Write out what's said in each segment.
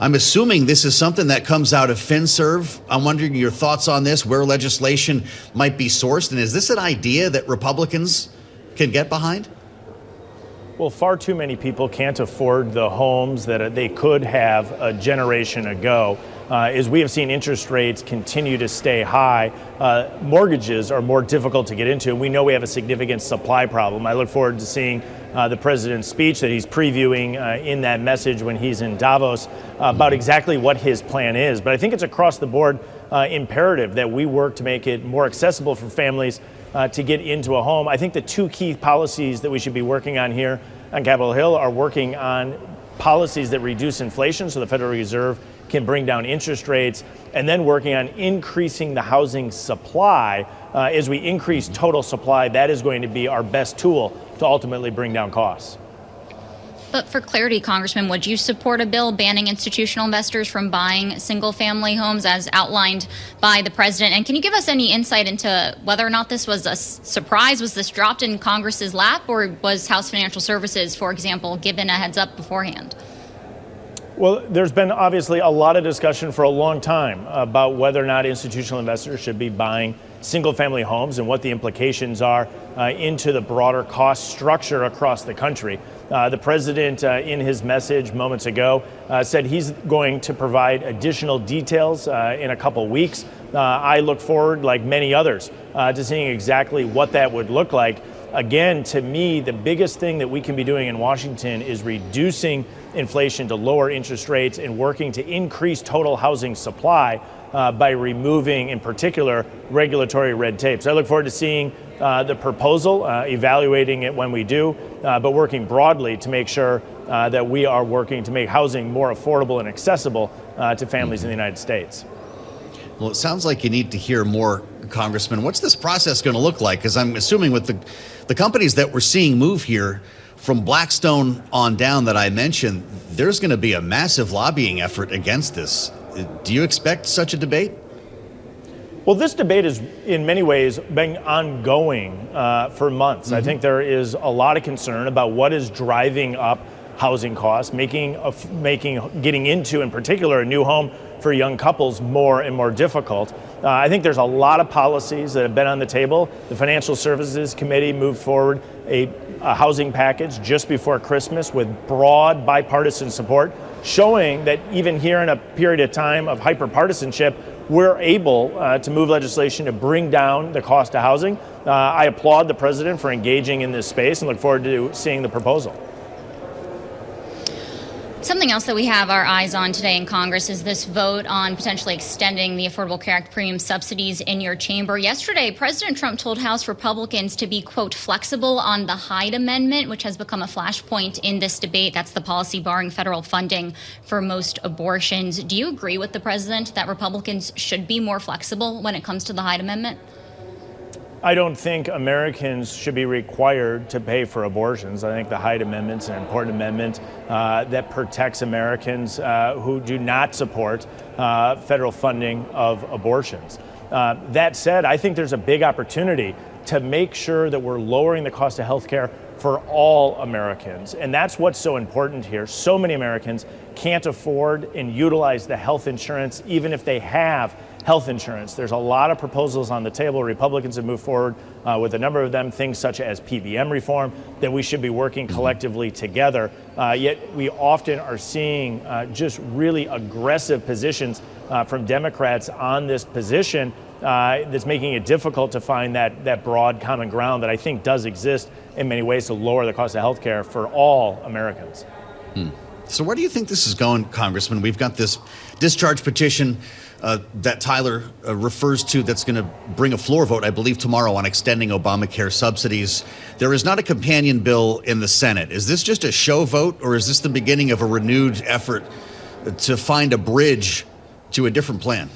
I'm assuming this is something that comes out of FinServ. I'm wondering your thoughts on this, where legislation might be sourced, and is this an idea that Republicans can get behind? Well, far too many people can't afford the homes that they could have a generation ago. As we have seen interest rates continue to stay high, mortgages are more difficult to get into, and we know we have a significant supply problem. I look forward to seeing the president's speech that he's previewing in that message when he's in Davos about exactly what his plan is. But I think it's across the board imperative that we work to make it more accessible for families to get into a home. I think the two key policies that we should be working on here on Capitol Hill are working on policies that reduce inflation so the Federal Reserve can bring down interest rates, and then working on increasing the housing supply. As we increase total supply, that is going to be our best tool to ultimately bring down costs. But for clarity, Congressman, would you support a bill banning institutional investors from buying single-family homes as outlined by the president? And can you give us any insight into whether or not this was a surprise? Was this dropped in Congress's lap, or was House Financial Services, for example, given a heads up beforehand? Well, there's been obviously a lot of discussion for a long time about whether or not institutional investors should be buying single-family homes and what the implications are into the broader cost structure across the country. The president, in his message moments ago, said he's going to provide additional details in a couple weeks. I look forward, like many others, to seeing exactly what that would look like. Again, to me, the biggest thing that we can be doing in Washington is reducing inflation to lower interest rates and working to increase total housing supply by removing, in particular, regulatory red tape. So I look forward to seeing the proposal, evaluating it when we do, but working broadly to make sure that we are working to make housing more affordable and accessible to families in the United States. Well, it sounds like you need to hear more, Congressman. What's this process going to look like? Because I'm assuming with the companies that we're seeing move here, from Blackstone on down that I mentioned, there's going to be a massive lobbying effort against this. Do you expect such a debate? Well, this debate has, in many ways, been ongoing for months. Mm-hmm. I think there is a lot of concern about what is driving up housing costs, making getting into, in particular, a new home for young couples more and more difficult. I think there's a lot of policies that have been on the table. The Financial Services Committee moved forward a housing package just before Christmas with broad bipartisan support, showing that even here in a period of time of hyper-partisanship, we're able to move legislation to bring down the cost of housing. I applaud the president for engaging in this space and look forward to seeing the proposal. Something else that we have our eyes on today in Congress is this vote on potentially extending the Affordable Care Act premium subsidies in your chamber. Yesterday, President Trump told House Republicans to be, quote, flexible on the Hyde Amendment, which has become a flashpoint in this debate. That's the policy barring federal funding for most abortions. Do you agree with the president that Republicans should be more flexible when it comes to the Hyde Amendment? I don't think Americans should be required to pay for abortions. I think the Hyde Amendment's an important amendment that protects Americans who do not support federal funding of abortions. That said, I think there's a big opportunity to make sure that we're lowering the cost of health care for all Americans. And that's what's so important here. So many Americans can't afford and utilize the health insurance, even if they have health insurance. There's a lot of proposals on the table. Republicans have moved forward with a number of them, things such as PBM reform, that we should be working collectively together. Yet we often are seeing just really aggressive positions from Democrats on this position that's making it difficult to find that broad common ground that I think does exist in many ways to lower the cost of health care for all Americans. So where do you think this is going, Congressman? We've got this discharge petition that Tyler refers to that's going to bring a floor vote, I believe, tomorrow on extending Obamacare subsidies. There is not a companion bill in the Senate. Is this just a show vote, or is this the beginning of a renewed effort to find a bridge to a different plan?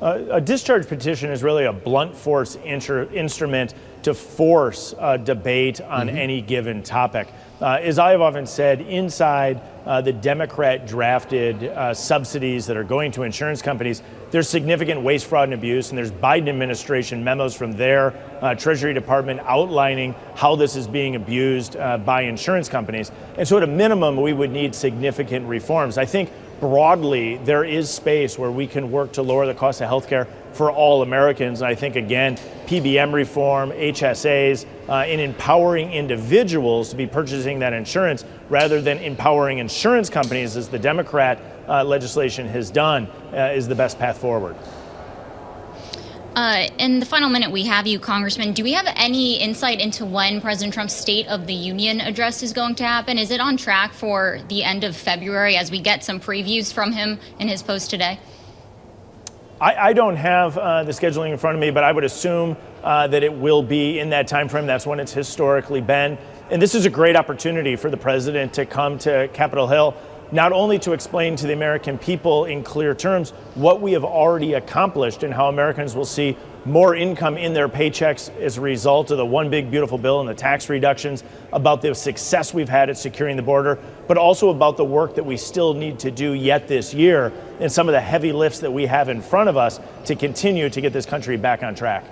A discharge petition is really a blunt force instrument to force a debate on any given topic. As I have often said, inside the Democrat-drafted subsidies that are going to insurance companies, there's significant waste, fraud, and abuse, and there's Biden administration memos from their Treasury Department outlining how this is being abused by insurance companies. And so at a minimum, we would need significant reforms. I think broadly, there is space where we can work to lower the cost of healthcare for all Americans. And I think, again, PBM reform, HSAs, in empowering individuals to be purchasing that insurance rather than empowering insurance companies, as the Democrat legislation has done, is the best path forward. In the final minute we have you, Congressman, do we have any insight into when President Trump's State of the Union address is going to happen? Is it on track for the end of February as we get some previews from him in his post today? I don't have the scheduling in front of me, but I would assume that it will be in that time frame. That's when it's historically been. And this is a great opportunity for the president to come to Capitol Hill, not only to explain to the American people in clear terms what we have already accomplished and how Americans will see more income in their paychecks as a result of the one big beautiful bill and the tax reductions, about the success we've had at securing the border, but also about the work that we still need to do yet this year and some of the heavy lifts that we have in front of us to continue to get this country back on track.